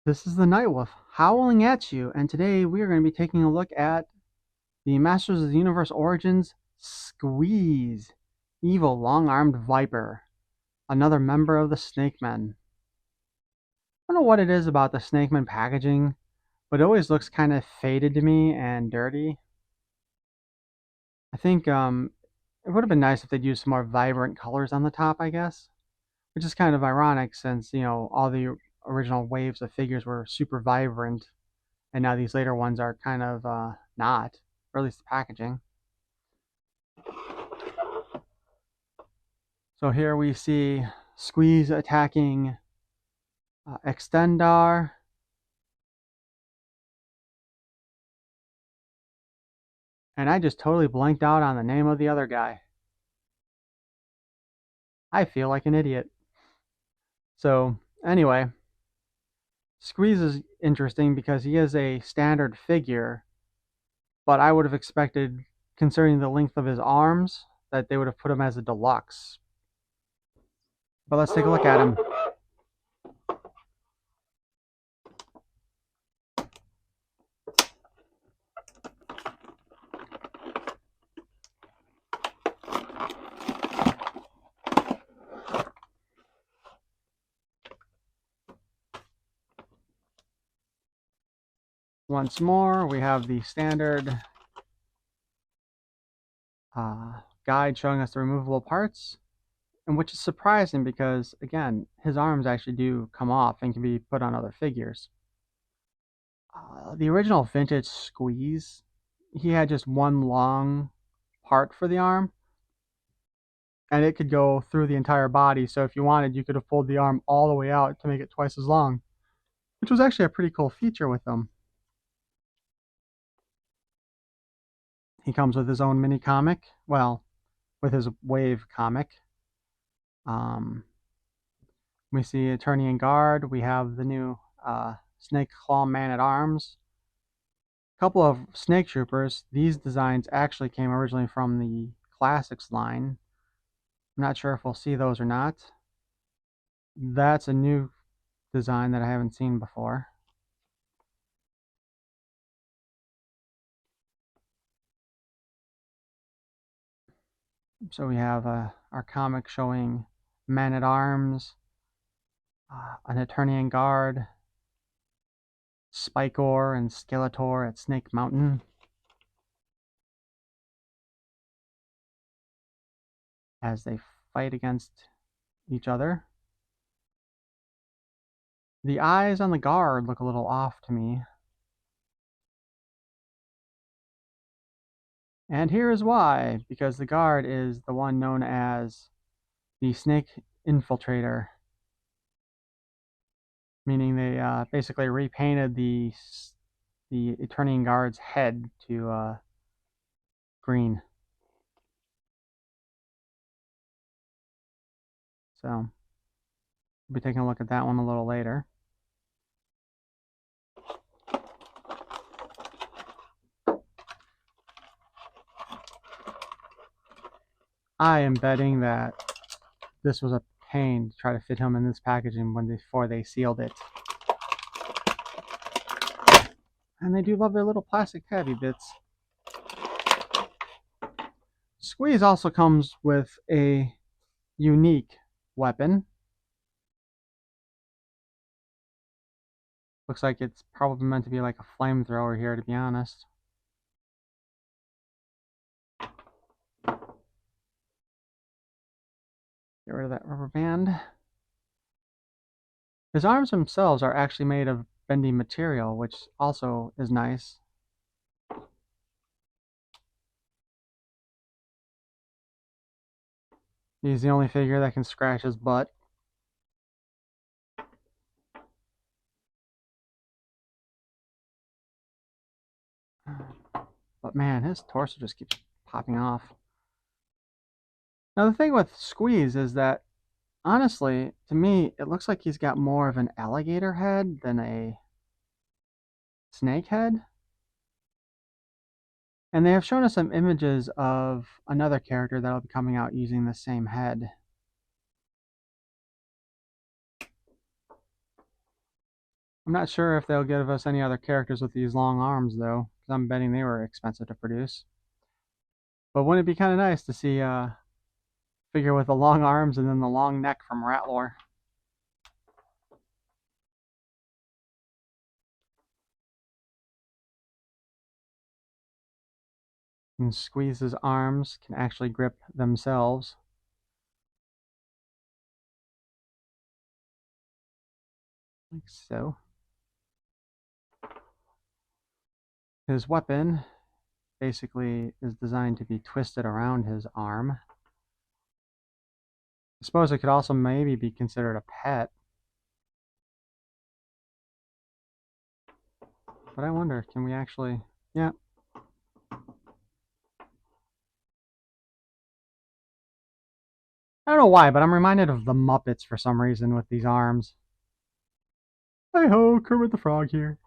This is the Night Wolf howling at you, and today we are going to be taking a look at the Masters of the Universe Origins Squeeze, evil long-armed viper, another member of the Snake Men. I don't know what it is about the Snake Men packaging, but it always looks kind of faded to me and dirty. I think it would have been nice if they'd used some more vibrant colors on the top, I guess, which is kind of ironic since, all the original waves of figures were super vibrant and now these later ones are kind of not, or at least the packaging. So here we see Squeeze attacking Extendar, and I just totally blanked out on the name of the other guy. I feel like an idiot. So anyway, Squeeze is interesting because he is a standard figure, but I would have expected, considering the length of his arms, that they would have put him as a deluxe. But let's take a look at him. Once more, we have the standard guide showing us the removable parts, and which is surprising because, again, his arms actually do come off and can be put on other figures. The original vintage Squeeze, he had just one long part for the arm, and it could go through the entire body. So if you wanted, you could have pulled the arm all the way out to make it twice as long, which was actually a pretty cool feature with them. He comes with his own mini comic, well, with his wave comic. We see Attorney and Guard. We have the new Snake Claw Man at Arms. A couple of Snake Troopers. These designs actually came originally from the Classics line. I'm not sure if we'll see those or not. That's a new design that I haven't seen before. So we have our comic showing Man at Arms, an Attorney and Guard, Spikor and Skeletor at Snake Mountain as they fight against each other. The eyes on the guard look a little off to me. And here is why, because the guard is the one known as the Snake Infiltrator, meaning they basically repainted the Eternian Guard's head to green. So we'll be taking a look at that one a little later. I am betting that this was a pain to try to fit him in this packaging before they sealed it. And they do love their little plastic tabby bits. Squeeze also comes with a unique weapon. Looks like it's probably meant to be like a flamethrower here, to be honest. Get rid of that rubber band. His arms themselves are actually made of bendy material, which also is nice. He's the only figure that can scratch his butt. But man, his torso just keeps popping off. Now the thing with Squeeze is that, honestly, to me, it looks like he's got more of an alligator head than a snake head. And they have shown us some images of another character that'll be coming out using the same head. I'm not sure if they'll give us any other characters with these long arms, though, because I'm betting they were expensive to produce. But wouldn't it be kind of nice to see a figure with the long arms and then the long neck from Ratlore? And Squeeze's arms can actually grip themselves. Like so. His weapon basically is designed to be twisted around his arm. I suppose it could also maybe be considered a pet. But I wonder, can we actually... Yeah. I don't know why, but I'm reminded of the Muppets for some reason with these arms. Hi ho, Kermit the Frog here.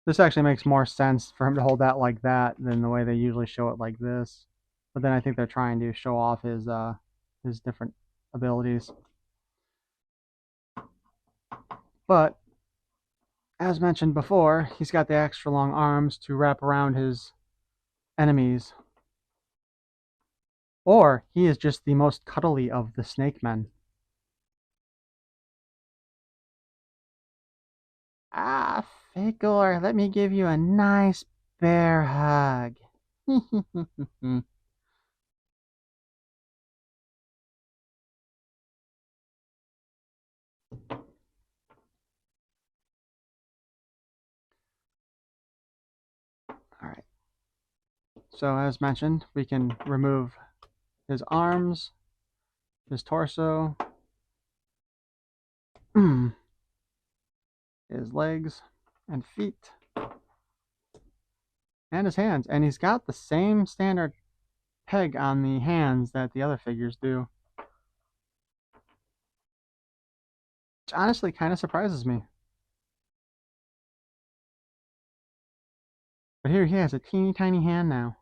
This actually makes more sense for him to hold that like that than the way they usually show it like this. But then I think they're trying to show off his different abilities. But as mentioned before, he's got the extra long arms to wrap around his enemies. Or he is just the most cuddly of the snake men. Ah, Figor, let me give you a nice bear hug. Alright. So as mentioned, we can remove his arms, his torso, his legs and feet, and his hands. And he's got the same standard peg on the hands that the other figures do. Which honestly kind of surprises me. But here he has a teeny tiny hand now.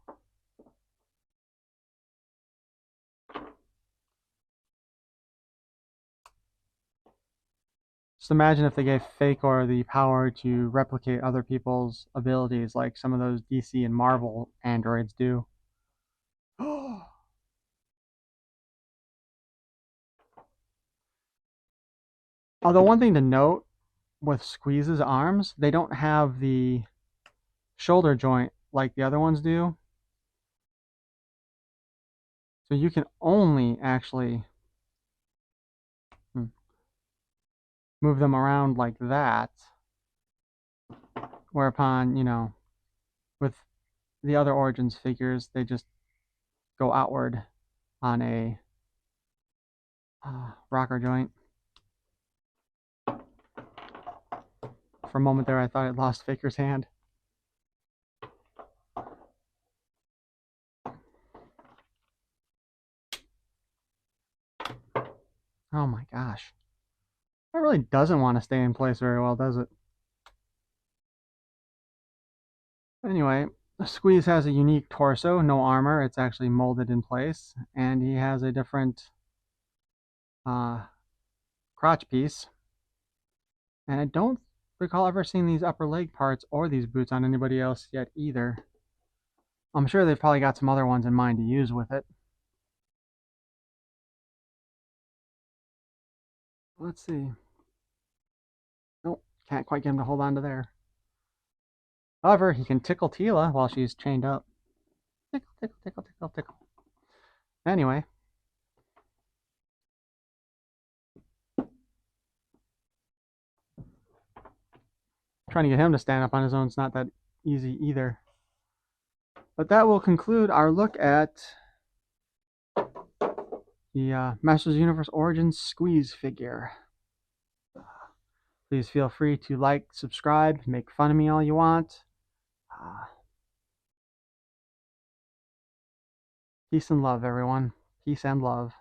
Just imagine if they gave Fakor the power to replicate other people's abilities like some of those DC and Marvel androids do. Although one thing to note with Squeeze's arms, they don't have the shoulder joint like the other ones do. So you can only actually move them around like that. Whereupon, with the other Origins figures, they just go outward on a rocker joint. For a moment there, I thought I'd lost Faker's hand. Oh my gosh. That really doesn't want to stay in place very well, does it? Anyway, Squeeze has a unique torso, no armor. It's actually molded in place. And he has a different crotch piece. And I don't recall ever seeing these upper leg parts or these boots on anybody else yet either. I'm sure they've probably got some other ones in mind to use with it. Let's see. Nope, can't quite get him to hold on to there. However, he can tickle Tila while she's chained up. Tickle, tickle, tickle, tickle, tickle. Anyway. Trying to get him to stand up on his own is not that easy either. But that will conclude our look at the Masters of the Universe Origins Squeeze figure. Please feel free to like, subscribe, make fun of me all you want. Peace and love, everyone. Peace and love.